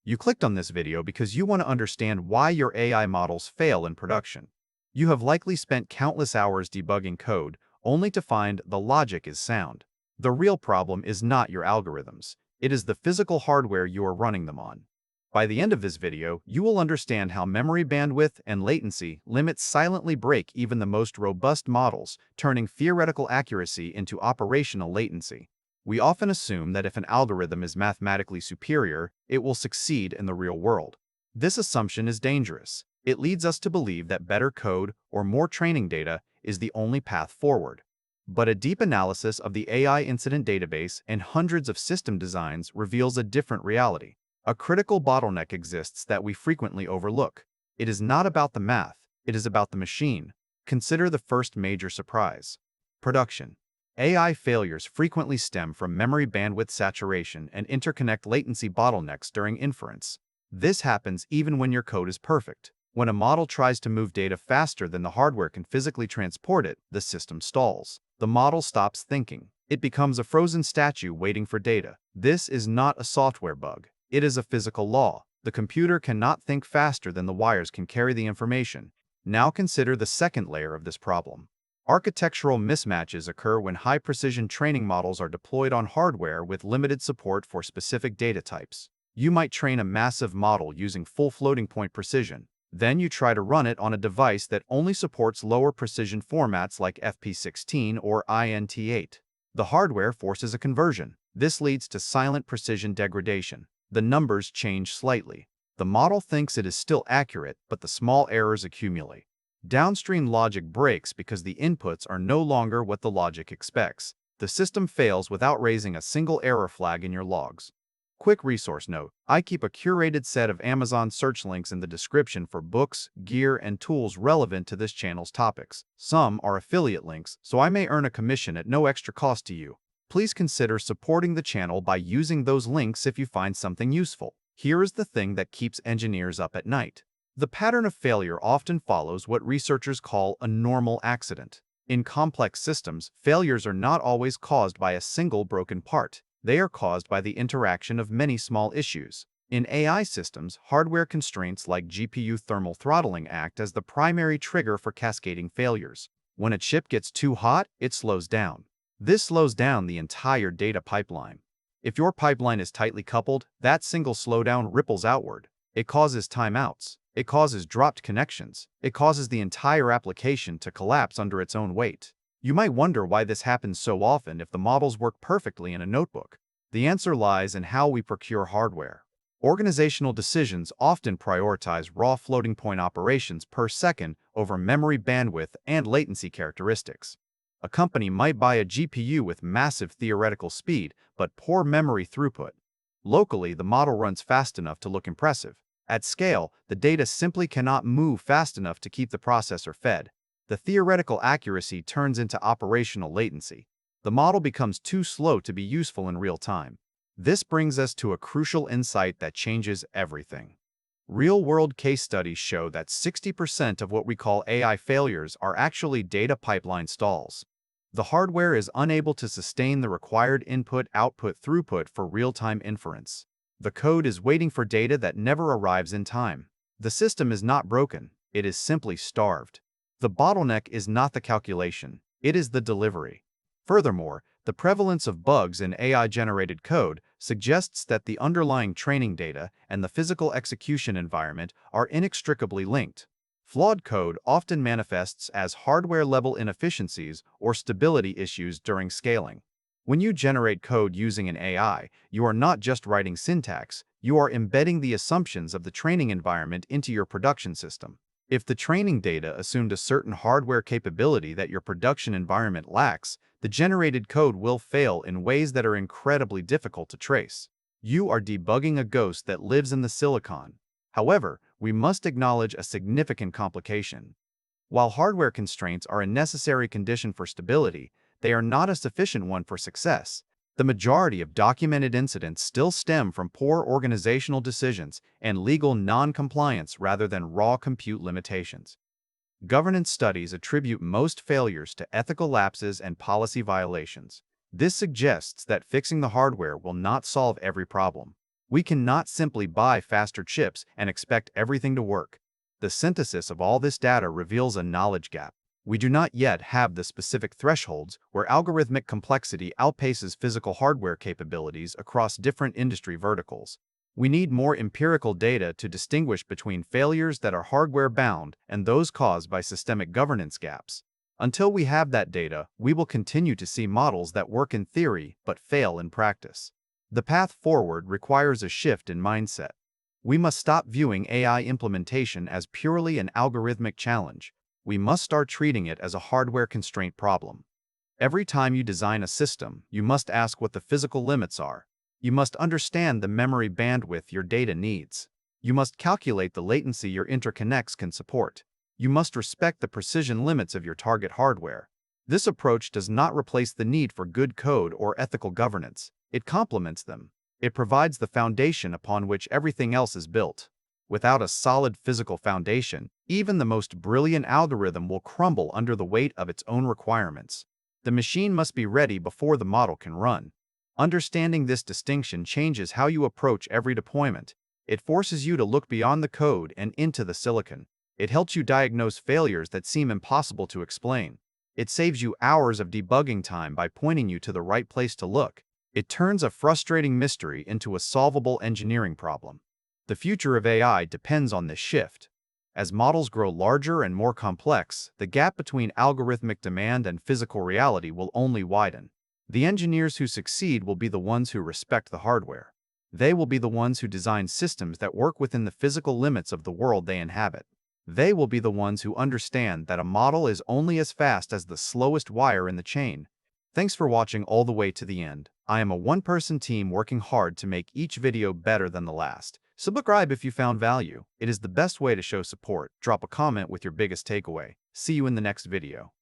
You clicked on this video because you want to understand why your AI models fail in production. You have likely spent countless hours debugging code, only to find the logic is sound. The real problem is not your algorithms. It is the physical hardware you are running them on. By the end of this video, you will understand how memory bandwidth and latency limits silently break even the most robust models, turning theoretical accuracy into operational latency. We often assume that if an algorithm is mathematically superior, it will succeed in the real world. This assumption is dangerous. It leads us to believe that better code or more training data is the only path forward. But a deep analysis of the AI incident database and hundreds of system designs reveals a different reality. A critical bottleneck exists that we frequently overlook. It is not about the math, it is about the machine. Consider the first major surprise. Production. AI failures frequently stem from memory bandwidth saturation and interconnect latency bottlenecks during inference. This happens even when your code is perfect. When a model tries to move data faster than the hardware can physically transport it, the system stalls. The model stops thinking. It becomes a frozen statue waiting for data. This is not a software bug. It is a physical law. The computer cannot think faster than the wires can carry the information. Now consider the second layer of this problem. Architectural mismatches occur when high-precision training models are deployed on hardware with limited support for specific data types. You might train a massive model using full floating-point precision. Then you try to run it on a device that only supports lower precision formats like FP16 or INT8. The hardware forces a conversion. This leads to silent precision degradation. The numbers change slightly. The model thinks it is still accurate, but the small errors accumulate. Downstream logic breaks because the inputs are no longer what the logic expects. The system fails without raising a single error flag in your logs. Quick resource note: I keep a curated set of Amazon search links in the description for books, gear, and tools relevant to this channel's topics. Some are affiliate links, so I may earn a commission at no extra cost to you. Please consider supporting the channel by using those links if you find something useful. Here is the thing that keeps engineers up at night. The pattern of failure often follows what researchers call a normal accident. In complex systems, failures are not always caused by a single broken part. They are caused by the interaction of many small issues. In AI systems, hardware constraints like GPU thermal throttling act as the primary trigger for cascading failures. When a chip gets too hot, it slows down. This slows down the entire data pipeline. If your pipeline is tightly coupled, that single slowdown ripples outward. It causes timeouts. It causes dropped connections. It causes the entire application to collapse under its own weight. You might wonder why this happens so often if the models work perfectly in a notebook. The answer lies in how we procure hardware. Organizational decisions often prioritize raw floating-point operations per second over memory bandwidth and latency characteristics. A company might buy a GPU with massive theoretical speed but poor memory throughput. Locally, the model runs fast enough to look impressive. At scale, the data simply cannot move fast enough to keep the processor fed. The theoretical accuracy turns into operational latency. The model becomes too slow to be useful in real time. This brings us to a crucial insight that changes everything. Real-world case studies show that 60% of what we call AI failures are actually data pipeline stalls. The hardware is unable to sustain the required input-output throughput for real-time inference. The code is waiting for data that never arrives in time. The system is not broken, it is simply starved. The bottleneck is not the calculation, it is the delivery. Furthermore, the prevalence of bugs in AI-generated code suggests that the underlying training data and the physical execution environment are inextricably linked. Flawed code often manifests as hardware-level inefficiencies or stability issues during scaling. When you generate code using an AI, you are not just writing syntax, you are embedding the assumptions of the training environment into your production system. If the training data assumed a certain hardware capability that your production environment lacks, the generated code will fail in ways that are incredibly difficult to trace. You are debugging a ghost that lives in the silicon. However, we must acknowledge a significant complication. While hardware constraints are a necessary condition for stability, they are not a sufficient one for success. The majority of documented incidents still stem from poor organizational decisions and legal non-compliance rather than raw compute limitations. Governance studies attribute most failures to ethical lapses and policy violations. This suggests that fixing the hardware will not solve every problem. We cannot simply buy faster chips and expect everything to work. The synthesis of all this data reveals a knowledge gap. We do not yet have the specific thresholds where algorithmic complexity outpaces physical hardware capabilities across different industry verticals. We need more empirical data to distinguish between failures that are hardware-bound and those caused by systemic governance gaps. Until we have that data, we will continue to see models that work in theory but fail in practice. The path forward requires a shift in mindset. We must stop viewing AI implementation as purely an algorithmic challenge. We must start treating it as a hardware-constraint problem. Every time you design a system, you must ask what the physical limits are. You must understand the memory bandwidth your data needs. You must calculate the latency your interconnects can support. You must respect the precision limits of your target hardware. This approach does not replace the need for good code or ethical governance. It complements them. It provides the foundation upon which everything else is built. Without a solid physical foundation, even the most brilliant algorithm will crumble under the weight of its own requirements. The machine must be ready before the model can run. Understanding this distinction changes how you approach every deployment. It forces you to look beyond the code and into the silicon. It helps you diagnose failures that seem impossible to explain. It saves you hours of debugging time by pointing you to the right place to look. It turns a frustrating mystery into a solvable engineering problem. The future of AI depends on this shift. As models grow larger and more complex, the gap between algorithmic demand and physical reality will only widen. The engineers who succeed will be the ones who respect the hardware. They will be the ones who design systems that work within the physical limits of the world they inhabit. They will be the ones who understand that a model is only as fast as the slowest wire in the chain. Thanks for watching all the way to the end. I am a one-person team working hard to make each video better than the last. Subscribe if you found value. It is the best way to show support. Drop a comment with your biggest takeaway. See you in the next video.